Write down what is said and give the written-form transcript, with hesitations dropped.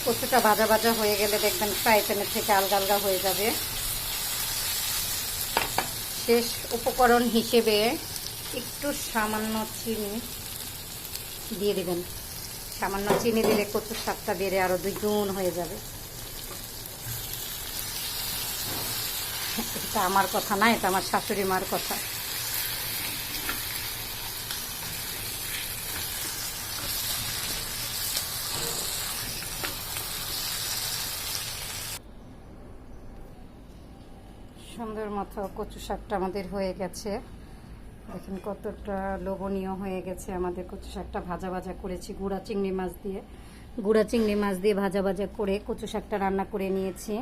কচুটা ভাজা ভাজা হয়ে গেলে দেখবেন ফ্রাই প্যানের থেকে আলগা আলগা হয়ে যাবে। শেষ উপকরণ হিসেবে একটু সামান্য চিনি দিয়ে দেবেন। সামান্য চিনি দিলে কচুর স্বাদটা বেড়ে আরো দ্বিগুণ হয়ে যাবে। এটা আমার কথা না, এটা আমার শাশুড়ি মার কথা। সুন্দর মতো কচু শাকটা আমাদের হয়ে গেছে। দেখেন কতটা লোভনীয় হয়ে গেছে। আমাদের কচু শাকটা ভাজা ভাজা করেছি গুঁড়া চিংড়ি মাছ দিয়ে ভাজা ভাজা করে কচু শাকটা রান্না করে নিয়েছি।